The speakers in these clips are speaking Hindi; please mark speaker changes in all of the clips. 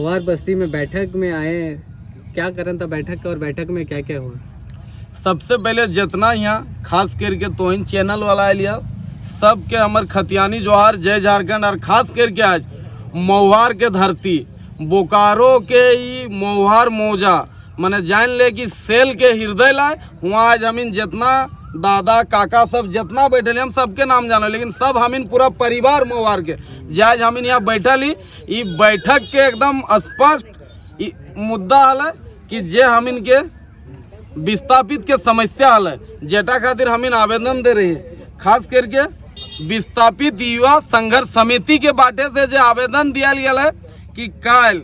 Speaker 1: महुआर बस्ती में बैठक में आए, क्या करन था बैठक का और बैठक में क्या क्या हुआ?
Speaker 2: सबसे पहले जितना यहाँ खास करके तोहिन चैनल वाला है लिया सबके हमर खतियानी जोहार, जय झारखंड। और खास करके आज महुआर के धरती बोकारो के ही महुआर मौजा मैंने जान ले कि सेल के हृदय लाए वहाँ आज हमीन जितना दादा काका सब जितना बैठे हम सबके नाम जानो, लेकिन सब हमीन पूरा परिवार महुआर के आज हमीन यहाँ बैठल ही। ई बैठक के एकदम स्पष्ट मुद्दा हल है कि जे हमीन के विस्थापित के समस्या हल है जेटा खातिर हमीन आवेदन दे रही है। खास करके विस्थापित युवा संघर्ष समिति के बाटे से जो आवेदन दिया गया है कि कल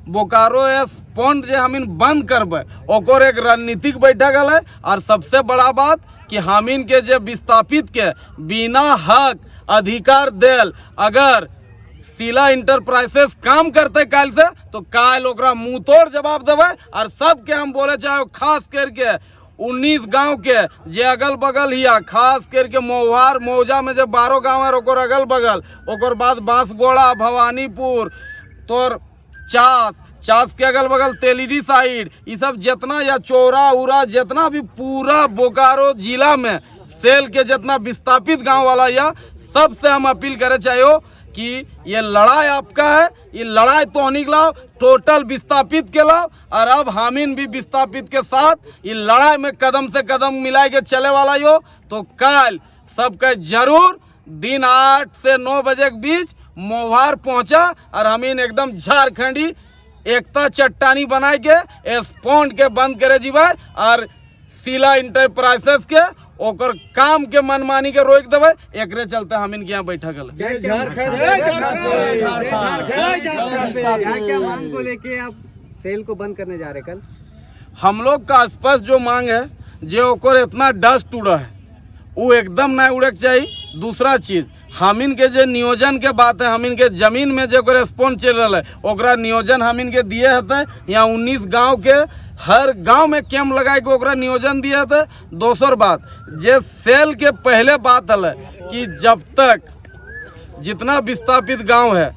Speaker 2: बोकारो पॉइंट जो हमीन बंद करबे ओकर एक रणनीतिक बैठक है। और सबसे बड़ा बात कि हमीन के जो विस्थापित के बिना हक अधिकार देल अगर शीला इंटरप्राइजेस काम करते कल से तो कल ओकरा मुंह तोड़ जवाब देवे। और सबके हम बोले चाहे खास करके 19 गांव के जे अगल बगल हिया, खास करके महुआर मौजा में जो 12 गांव है ओकर अगल बगल, ओकर बाद बांसगोड़ा, भवानीपुर, तोर चास के अगल बगल तेलीडी साइड, ये सब जितना या चौरा उरा जितना भी पूरा बोकारो जिला में सेल के जितना विस्थापित गांव वाला या सबसे हम अपील करे चाहो कि ये लड़ाई आपका है, ये लड़ाई तो नहीं लाओ, टोटल विस्थापित के लाओ। और अब हामिन भी विस्थापित के साथ ये लड़ाई में कदम से कदम मिला के चले वाला हो। तो कल सबका जरूर दिन 8 से 9 बजे के बीच महुआर पहुंचा और हमीन एकदम झारखंडी एकता चट्टानी बनाए के स्पॉन्ड के बंद करे जीवा और शीला इंटरप्राइजेस के ओकर काम के मनमानी के रोक देवे। एकरे चलते हम इनके यहाँ बैठक है।
Speaker 1: क्या मांग को लेके आप सेल को बंद करने जा रहे कल?
Speaker 2: हम लोग का स्पष्ट जो मांग है जो ओकर इतना डस्ट उड़ा है वो एकदम नहीं उड़े चाहिए। दूसरा चीज हमीन के जो नियोजन के बात है, हमीन के जमीन में जो रेस्पॉन्स चल रहा है ओकरा नियोजन हमीन के दिए हते। यहाँ 19 गांव के हर गांव में कैंप लगा के ओकरा नियोजन दिए हते। दोसर बात जे सेल के पहले बात है कि जब तक जितना विस्थापित गांव है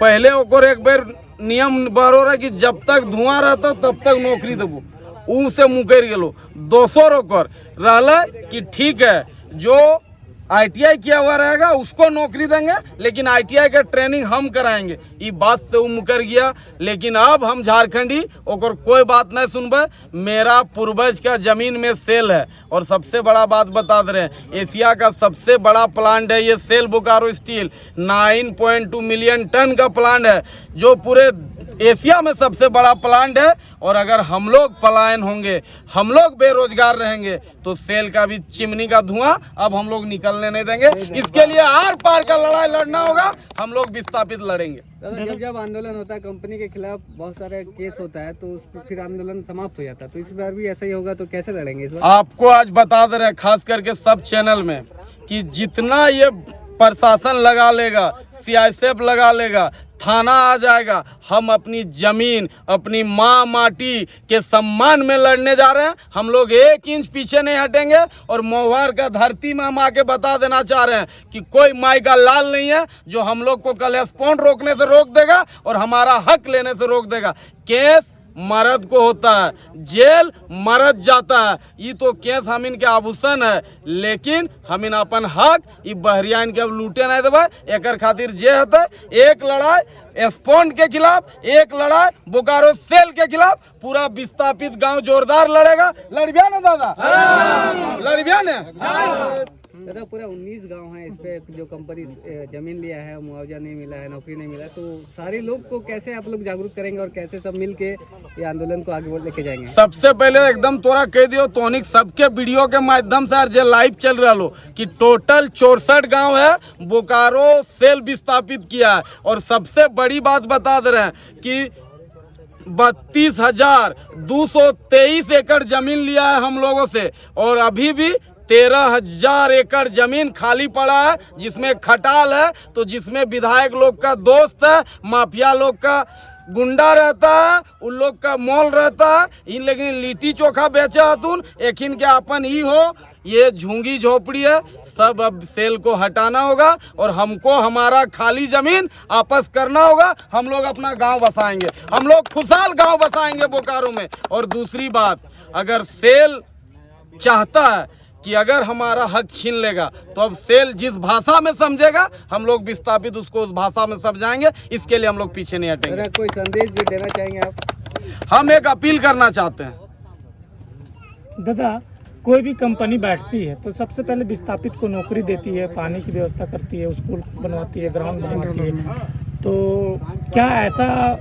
Speaker 2: पहले ओकर एक बार नियम बरो रहा कि जब तक धुआं रहता तब तक नौकरी देबू, ऊ से मुकर गेलो। दोसर ओकर रहला कि ठीक है जो ITI किया हुआ रहेगा उसको नौकरी देंगे, लेकिन ITI का ट्रेनिंग हम कराएंगे। ये बात से वो मुकर गया। लेकिन अब हम झारखंडी ओकर कोई बात नहीं सुनबे। मेरा पूर्वज का जमीन में सेल है और सबसे बड़ा बात बता दे रहे हैं एशिया का सबसे बड़ा प्लांट है ये SAIL Bokaro steel. 9.2 million ton का प्लांट है जो पूरे एशिया में सबसे बड़ा प्लांट है। और अगर हम लोग पलायन होंगे, हम लोग बेरोजगार रहेंगे तो सेल का भी चिमनी का धुआं अब हम लोग निकलने नहीं देंगे। इसके लिए आर पार का लड़ाई लड़ना होगा, हम लोग विस्थापित लड़ेंगे।
Speaker 1: दादा जब आंदोलन होता है कंपनी के खिलाफ बहुत सारे केस होता है तो उसको फिर आंदोलन समाप्त हो जाता है, तो इस बार भी ऐसा ही होगा तो कैसे लड़ेंगे इस बार?
Speaker 2: आपको आज बता दे रहे हैं खास करके सब चैनल में कि जितना ये प्रशासन लगा लेगा, CISF लगा लेगा, थाना आ जाएगा, हम अपनी जमीन अपनी माँ माटी के सम्मान में लड़ने जा रहे हैं। हम लोग 1 इंच पीछे नहीं हटेंगे। और महुआर का धरती में हम आके बता देना चाह रहे हैं कि कोई माई का लाल नहीं है जो हम लोग को कल स्पॉन्ड रोकने से रोक देगा और हमारा हक लेने से रोक देगा। केस मर्द को होता है, जेल मर्द जाता है, ये तो केस हम इनके आभूषण है, लेकिन हम इन अपन हक ये बहरियान के अब लूटे नहीं देवे। एकर खातिर जे होता एक लड़ाई स्पॉन्ड के खिलाफ, एक लड़ाई बोकारो सेल के खिलाफ, पूरा विस्थापित गांव जोरदार लड़ेगा। लड़बिया ना दादा? लड़बिया ने
Speaker 1: दादा पूरा 19 गांव है, इस पे जो कंपनी जमीन लिया है मुआवजा नहीं मिला है, नौकरी नहीं मिला, तो सारे लोग को कैसे आप लोग जागरूक करेंगे और कैसे सब मिल के ये आंदोलन को आगे लेके जाएंगे?
Speaker 2: सबसे पहले एकदम तोरा कह दियो तोनिक सबके वीडियो के माध्यम से जो लाइव चल रहा लो कि टोटल 64 गांव है बोकारो सेल विस्थापित किया है। और सबसे बड़ी बात बता दे रहे हैं कि 32,223 एकड़ जमीन लिया है हम लोगों से और अभी भी 13,000 एकड़ जमीन खाली पड़ा है, जिसमें खटाल है, तो जिसमें विधायक लोग का दोस्त है, माफिया लोग का गुंडा रहता है, उन लोग का मॉल रहता है। इन लेकिन लिट्टी चोखा बेचा हतुन, एक इनके अपन ही हो ये झुंगी झोपड़ी है, सब अब सेल को हटाना होगा और हमको हमारा खाली जमीन वापस करना होगा। हम लोग अपना गांव बसाएंगे, हम लोग खुशहाल गांव बसाएंगे बोकारो में। और दूसरी बात, अगर सेल चाहता है कि अगर हमारा हक छीन लेगा तो अब सेल जिस भाषा में समझेगा हम लोग विस्थापित उसको उस भाषा में समझाएंगे। इसके लिए हम लोग पीछे नहीं हटेंगे।
Speaker 1: दादा कोई संदेश जो देना चाहेंगे आप?
Speaker 2: हम एक अपील करना चाहते हैं।
Speaker 3: दादा, कोई भी कंपनी बैठती है तो सबसे पहले विस्थापित को नौकरी देती है, पानी की व्यवस्था करती है, स्कूल बनवाती है, ग्राउंड बनवाती है। तो क्या ऐसा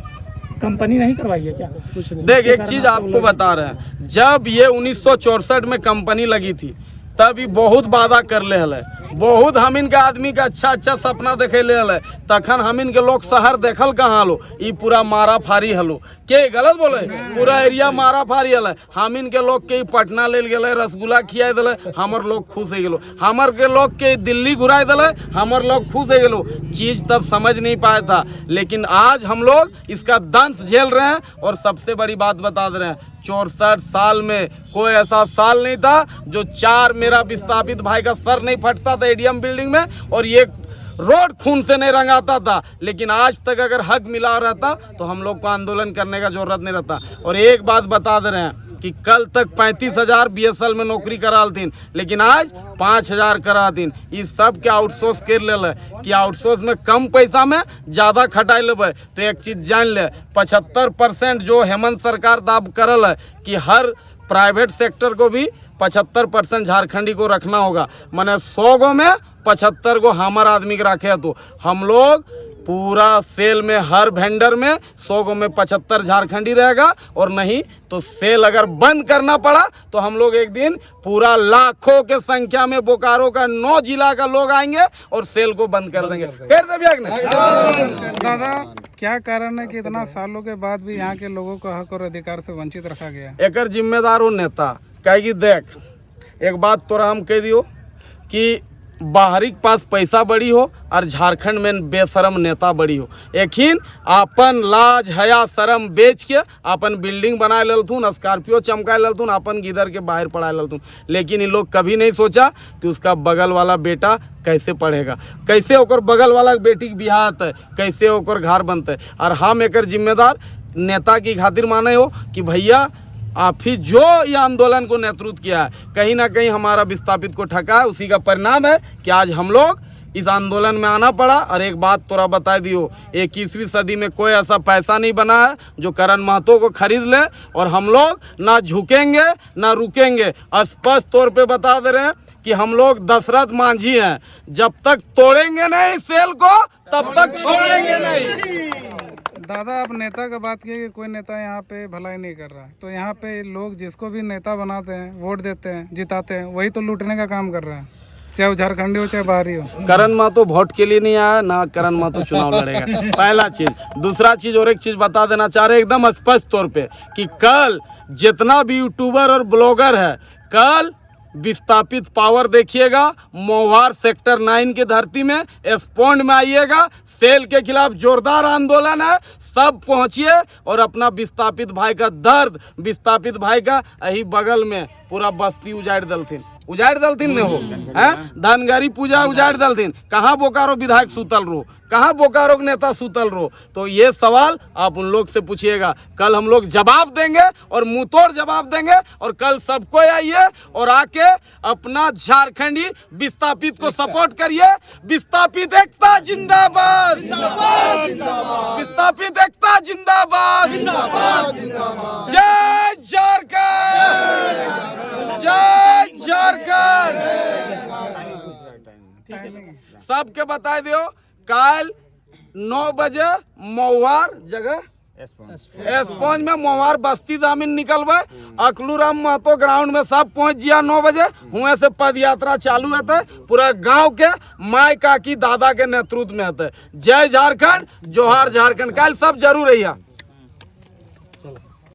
Speaker 3: कंपनी नहीं करवाई है क्या? कुछ नहीं।
Speaker 2: देख, एक चीज आपको बता रहे हैं, जब ये 1964 में कंपनी लगी थी तब ये बहुत वादा कर ले हल, बहुत हम इनके आदमी का अच्छा सपना देखे ले हल। तखन हम इनके लोग शहर देखल कहाँ लो, ये पूरा मारा फारी हलो। के गलत बोले? पूरा एरिया मारा फारी हल। हम इनके लोग के पटना ले गए, रसगुल्ला खिया दिले, हमर लोग खुश हो गेलो। हमर के लोग के दिल्ली घुरा दिले, हमर लोग खुश हो गेलो। चीज तब समझ नहीं पाया था, लेकिन आज हम लोग इसका दंश झेल रहे हैं। और सबसे बड़ी बात बता दे रहे हैं, 64 साल में कोई ऐसा साल नहीं था जो 4 मेरा विस्थापित भाई का सर नहीं फटता था एडीएम बिल्डिंग में, और ये रोड खून से नहीं रंगाता था। लेकिन आज तक अगर हक मिला रहता तो हम लोग को आंदोलन करने का जरूरत नहीं रहता। और एक बात बता दे रहे हैं कि कल तक 35,000 बीएसएल में नौकरी कराल थी, लेकिन आज 5,000 करा थी। इस सब के आउटसोर्स कर ले कि आउटसोर्स में कम पैसा में ज़्यादा खटाई लेबै। तो एक चीज़ जान ले, 75% जो हेमंत सरकार दाब करल है कि हर प्राइवेट सेक्टर को भी 75% झारखंडी को रखना होगा, माने 100 गो में 75 गो हमारा आदमी के रखे। तो हम लोग पूरा सेल में हर वेंडर में 100 गो में 75 झारखंडी रहेगा। और नहीं तो सेल अगर बंद करना पड़ा तो हम लोग एक दिन पूरा लाखों के संख्या में बोकारो का 9 जिला का लोग आएंगे और सेल को बंद कर देंगे।
Speaker 4: दादा, क्या कारण है कि इतना सालों के बाद भी यहाँ के लोगों को हक और अधिकार से वंचित रखा गया?
Speaker 2: एकर जिम्मेदार हो नेता। कहेगी देख, एक बात तोरा हम कह दियो कि बाहरी के पास पैसा बड़ी हो और झारखंड में बेशरम नेता बड़ी हो। एखिन अपन लाज हया शरम बेच के अपन बिल्डिंग बना ललथुन, स्कॉर्पियो चमका ललथुन, अपन गिदर के बाहर पढ़ा ललथुन। लेकिन इन लोग कभी नहीं सोचा कि उसका बगल वाला बेटा कैसे पढ़ेगा, कैसे ओकर बगल वाला बेटी के बिहार आते, कैसे ओकर घर बनते। और हम एकर जिम्मेदार नेता की खातिर माने हो कि भैया आप ही जो ये आंदोलन को नेतृत्व किया है, कहीं ना कहीं हमारा विस्थापित को ठका है। उसी का परिणाम है कि आज हम लोग इस आंदोलन में आना पड़ा। और एक बात तोरा बता दियो, 21वीं सदी में कोई ऐसा पैसा नहीं बना है जो करण महतो को खरीद ले। और हम लोग ना झुकेंगे ना रुकेंगे। स्पष्ट तौर पे बता दे रहे हैं कि हम लोग दशरथ मांझी हैं, जब तक तोड़ेंगे नहीं सेल को तब तक छोड़ेंगे नहीं।
Speaker 4: दादा, आप नेता का बात किए कि कोई नेता यहाँ पे भलाई नहीं कर रहा, तो यहाँ पे लोग जिसको भी नेता बनाते हैं, वोट देते हैं, जिताते हैं, वही तो लूटने का काम कर रहा है, चाहे वो झारखंडी हो चाहे बाहरी हो।
Speaker 2: करण महतो वोट के लिए नहीं आया, ना करण महतो चुनाव लड़ेगा, पहला चीज। दूसरा चीज और एक चीज बता देना चाह रहे एकदम स्पष्ट तौर पे कि कल जितना भी यूट्यूबर और ब्लॉगर है, कल विस्थापित पावर देखिएगा, मोहार सेक्टर 9 की धरती में स्पॉन्ड में आइएगा। सेल के खिलाफ जोरदार आंदोलन है, सब पहुंचिए और अपना विस्थापित भाई का दर्द, विस्थापित भाई का यही बगल में पूरा बस्ती उजाड़ दलथिन ने हो हैं, धनगरी पूजा उजाड़ दलथिन। कहाँ बोकारो विधायक सुतल रो, कहाँ बोकारो के नेता सुतल रो? तो ये सवाल आप उन लोग से पूछिएगा। कल हम लोग जवाब देंगे और मुंह तोड़ जवाब देंगे। और कल सबको आइए और आके अपना झारखंडी विस्थापित को सपोर्ट करिए। विस्थापित एकता जिंदाबाद, विस्थापित एकता जिंदाबाद, जय झारखंड, जय झारखंड। सबके बता दियो, कल 9 बजे मोहार जगह स्पॉन्ज में मोहार बस्ती जामिन निकलबे। अकलूराम महतो ग्राउंड में सब पहुंच जिया 9 बजे। हुए से पद यात्रा चालू होते, पूरा गांव के माय काकी दादा के नेतृत्व में होते। जय झारखंड, जोहार झारखंड। कल सब जरूर रहिए।